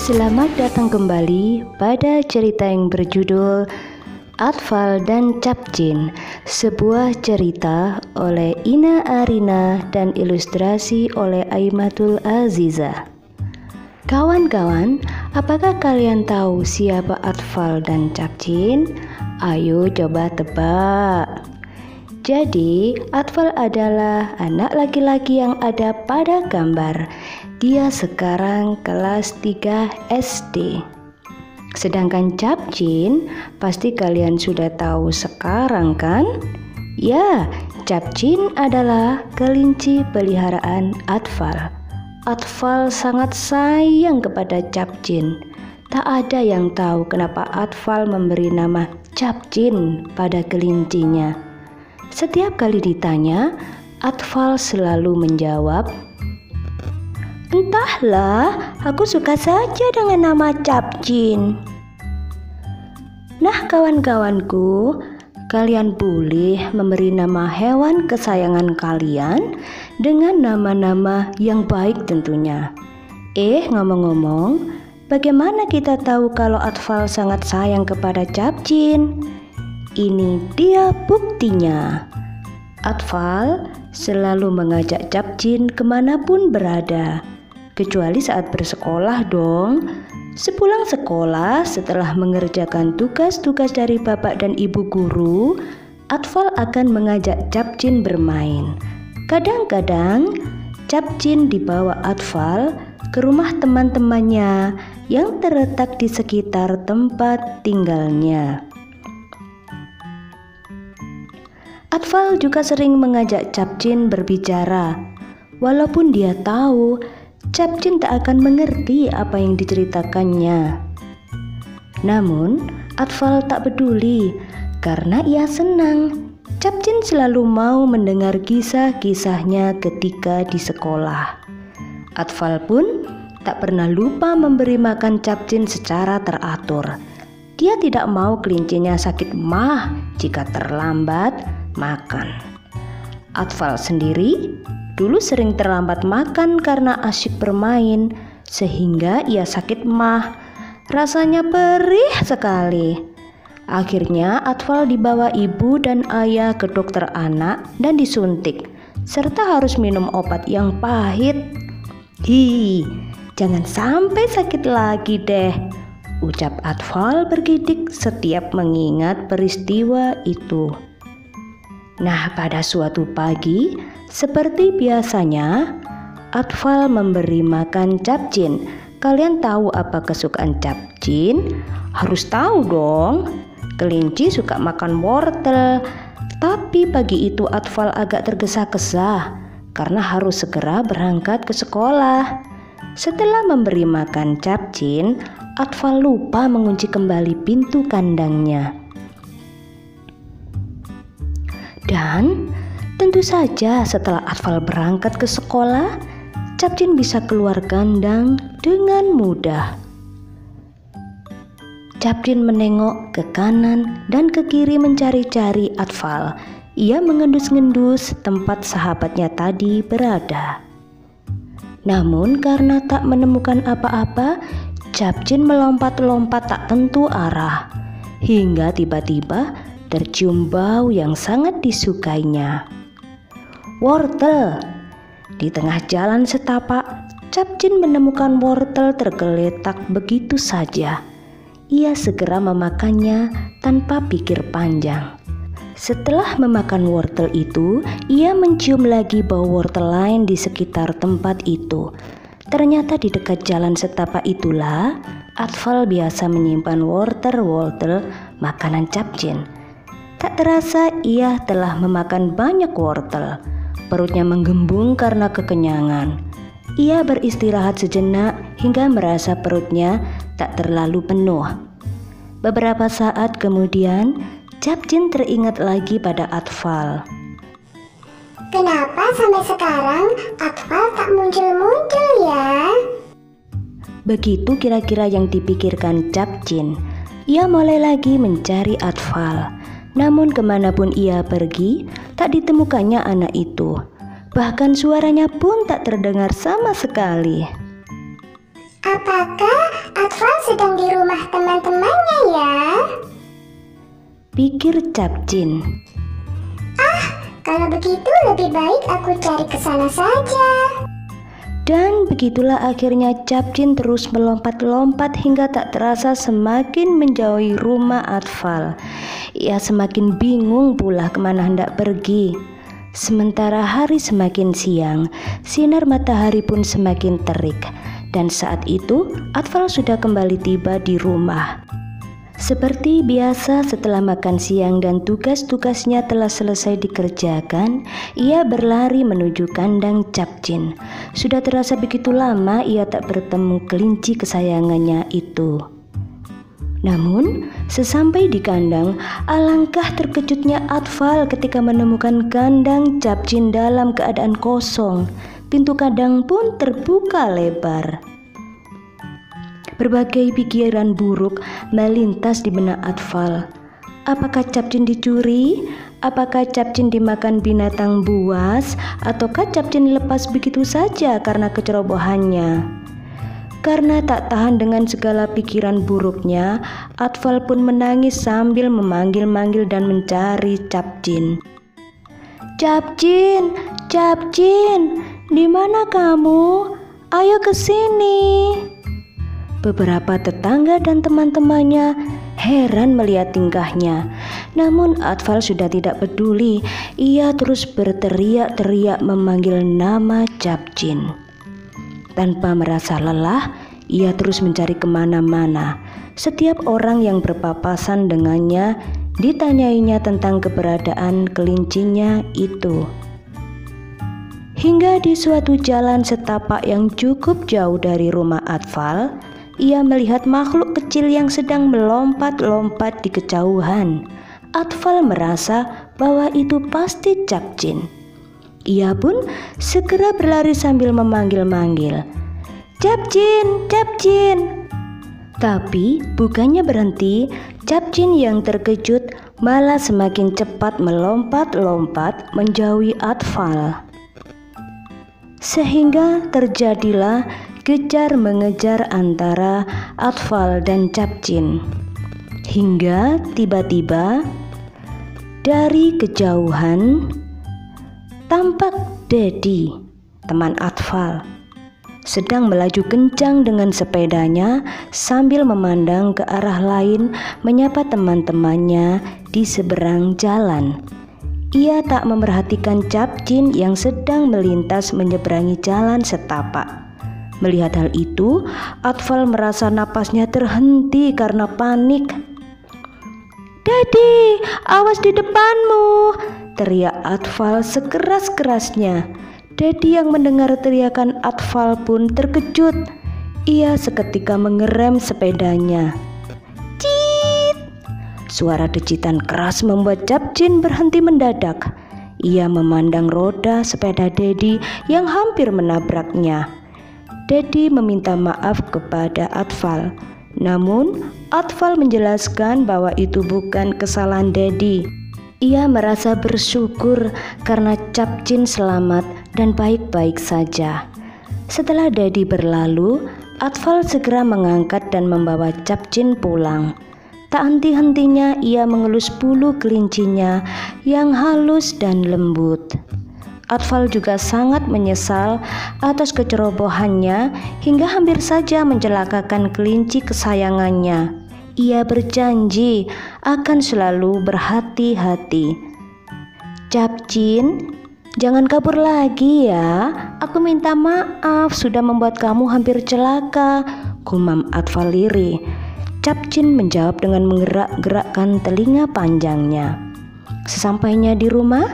Selamat datang kembali pada cerita yang berjudul Atfal dan Capcin, sebuah cerita oleh Ina Arina dan ilustrasi oleh Aimatul Aziza. Kawan-kawan, apakah kalian tahu siapa Atfal dan Capcin? Ayo coba tebak. Jadi, Atfal adalah anak laki-laki yang ada pada gambar. Dia sekarang kelas 3 SD. Sedangkan Capcin, pasti kalian sudah tahu sekarang kan? Ya, Capcin adalah kelinci peliharaan Atfal. Atfal sangat sayang kepada Capcin. Tak ada yang tahu kenapa Atfal memberi nama Capcin pada kelincinya. Setiap kali ditanya, Atfal selalu menjawab, "Entahlah, aku suka saja dengan nama Capcin." Nah kawan-kawanku, kalian boleh memberi nama hewan kesayangan kalian dengan nama-nama yang baik tentunya. Ngomong-ngomong, bagaimana kita tahu kalau Atfal sangat sayang kepada Capcin? Ini dia buktinya. Atfal selalu mengajak Capcin kemanapun berada, kecuali saat bersekolah dong. Sepulang sekolah, setelah mengerjakan tugas-tugas dari bapak dan ibu guru, Atfal akan mengajak Capcin bermain. Kadang-kadang, Capcin dibawa Atfal ke rumah teman-temannya yang terletak di sekitar tempat tinggalnya. Atfal juga sering mengajak Capcin berbicara, walaupun dia tahu Capcin tak akan mengerti apa yang diceritakannya. Namun, Atfal tak peduli karena ia senang. Capcin selalu mau mendengar kisah-kisahnya ketika di sekolah. Atfal pun tak pernah lupa memberi makan Capcin secara teratur. Dia tidak mau kelincinya sakit mah jika terlambat makan. Atfal sendiri dulu sering terlambat makan karena asyik bermain, sehingga ia sakit mah. Rasanya perih sekali. Akhirnya Atfal dibawa ibu dan ayah ke dokter anak dan disuntik, serta harus minum obat yang pahit. Jangan sampai sakit lagi deh, ucap Atfal bergidik setiap mengingat peristiwa itu. Nah, pada suatu pagi, seperti biasanya, Atfal memberi makan Capcin. Kalian tahu apa kesukaan Capcin? Harus tahu dong. Kelinci suka makan wortel. Tapi pagi itu Atfal agak tergesa-gesa karena harus segera berangkat ke sekolah. Setelah memberi makan Capcin, Atfal lupa mengunci kembali pintu kandangnya. Dan tentu saja setelah Atfal berangkat ke sekolah, Capcin bisa keluar kandang dengan mudah. Capcin menengok ke kanan dan ke kiri mencari-cari Atfal. Ia mengendus-ngendus tempat sahabatnya tadi berada. Namun karena tak menemukan apa-apa, Capcin melompat-lompat tak tentu arah, hingga tiba-tiba tercium bau yang sangat disukainya. Wortel. Di tengah jalan setapak, Capcin menemukan wortel tergeletak begitu saja. Ia segera memakannya tanpa pikir panjang. Setelah memakan wortel itu, ia mencium lagi bau wortel lain di sekitar tempat itu. Ternyata di dekat jalan setapak itulah Atfal biasa menyimpan wortel-wortel makanan Capcin. Tak terasa ia telah memakan banyak wortel. Perutnya menggembung karena kekenyangan. Ia beristirahat sejenak hingga merasa perutnya tak terlalu penuh. Beberapa saat kemudian, Capcin teringat lagi pada Atfal. Kenapa sampai sekarang Atfal tak muncul-muncul ya? Begitu kira-kira yang dipikirkan Capcin. Ia mulai lagi mencari Atfal. Namun kemanapun ia pergi, tak ditemukannya anak itu. Bahkan suaranya pun tak terdengar sama sekali. Apakah Atfal sedang di rumah teman-temannya ya? Pikir Capcin. Kalau begitu lebih baik aku cari ke sana saja. Dan begitulah akhirnya Capcin terus melompat-lompat hingga tak terasa semakin menjauhi rumah Atfal. Ia semakin bingung pula kemana hendak pergi. Sementara hari semakin siang, sinar matahari pun semakin terik. Dan saat itu Atfal sudah kembali tiba di rumah. Seperti biasa setelah makan siang dan tugas-tugasnya telah selesai dikerjakan, ia berlari menuju kandang Capcin. Sudah terasa begitu lama ia tak bertemu kelinci kesayangannya itu. Namun, sesampai di kandang, alangkah terkejutnya Atfal ketika menemukan kandang Capcin dalam keadaan kosong. Pintu kandang pun terbuka lebar. Berbagai pikiran buruk melintas di benak Atfal. Apakah Capcin dicuri? Apakah Capcin dimakan binatang buas? Ataukah Capcin lepas begitu saja karena kecerobohannya? Karena tak tahan dengan segala pikiran buruknya, Atfal pun menangis sambil memanggil-manggil dan mencari Capcin. Capcin, Capcin, di mana kamu? Ayo ke sini. Beberapa tetangga dan teman-temannya heran melihat tingkahnya. Namun Atfal sudah tidak peduli. Ia terus berteriak-teriak memanggil nama Capcin. Tanpa merasa lelah, ia terus mencari kemana-mana. Setiap orang yang berpapasan dengannya ditanyainya tentang keberadaan kelincinya itu. Hingga di suatu jalan setapak yang cukup jauh dari rumah Atfal, ia melihat makhluk kecil yang sedang melompat-lompat di kejauhan. Atfal merasa bahwa itu pasti Capcin. Ia pun segera berlari sambil memanggil-manggil, Capcin, Capcin. Tapi bukannya berhenti, Capcin yang terkejut malah semakin cepat melompat-lompat menjauhi Atfal. Sehingga terjadilah kejar mengejar antara Atfal dan Capcin. Hingga tiba-tiba dari kejauhan tampak Dedi, teman Atfal, sedang melaju kencang dengan sepedanya sambil memandang ke arah lain menyapa teman-temannya di seberang jalan. Ia tak memerhatikan Capcin yang sedang melintas menyeberangi jalan setapak. Melihat hal itu, Atfal merasa napasnya terhenti karena panik. Dedi, awas di depanmu, teriak Atfal sekeras-kerasnya. Dedi yang mendengar teriakan Atfal pun terkejut. Ia seketika mengerem sepedanya. Cit! Suara decitan keras membuat Capcin berhenti mendadak. Ia memandang roda sepeda Dedi yang hampir menabraknya. Dedi meminta maaf kepada Atfal. Namun, Atfal menjelaskan bahwa itu bukan kesalahan Dedi. Ia merasa bersyukur karena Capcin selamat dan baik-baik saja. Setelah Dedi berlalu, Atfal segera mengangkat dan membawa Capcin pulang. Tak henti-hentinya ia mengelus bulu kelincinya yang halus dan lembut. Atfal juga sangat menyesal atas kecerobohannya hingga hampir saja mencelakakan kelinci kesayangannya. Ia berjanji akan selalu berhati-hati. Capcin, jangan kabur lagi ya. Aku minta maaf sudah membuat kamu hampir celaka, gumam Atfal lirih. Capcin menjawab dengan menggerak-gerakkan telinga panjangnya. Sesampainya di rumah,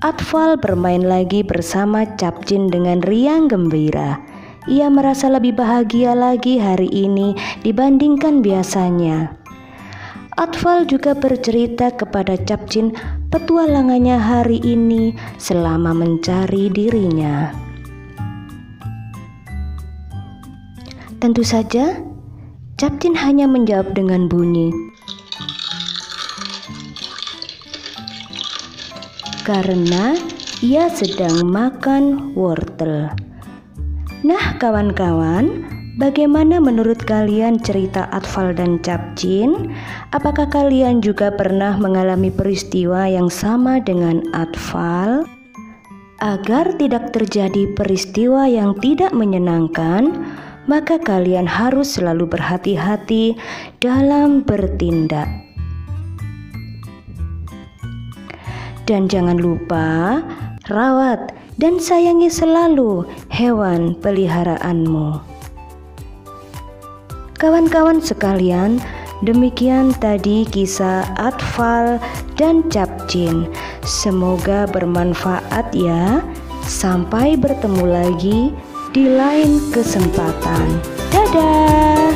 Atfal bermain lagi bersama Capcin dengan riang gembira. Ia merasa lebih bahagia lagi hari ini dibandingkan biasanya. Atfal juga bercerita kepada Capcin petualangannya hari ini selama mencari dirinya. Tentu saja, Capcin hanya menjawab dengan bunyi, karena ia sedang makan wortel. Nah kawan-kawan, Bagaimana menurut kalian cerita Atfal dan Capcin? Apakah kalian juga pernah mengalami peristiwa yang sama dengan Atfal? Agar tidak terjadi peristiwa yang tidak menyenangkan, maka kalian harus selalu berhati-hati dalam bertindak. Dan jangan lupa rawat dan sayangi selalu hewan peliharaanmu. Kawan-kawan sekalian, demikian tadi kisah Atfal dan Capcin. Semoga bermanfaat ya. Sampai bertemu lagi di lain kesempatan. Dadah.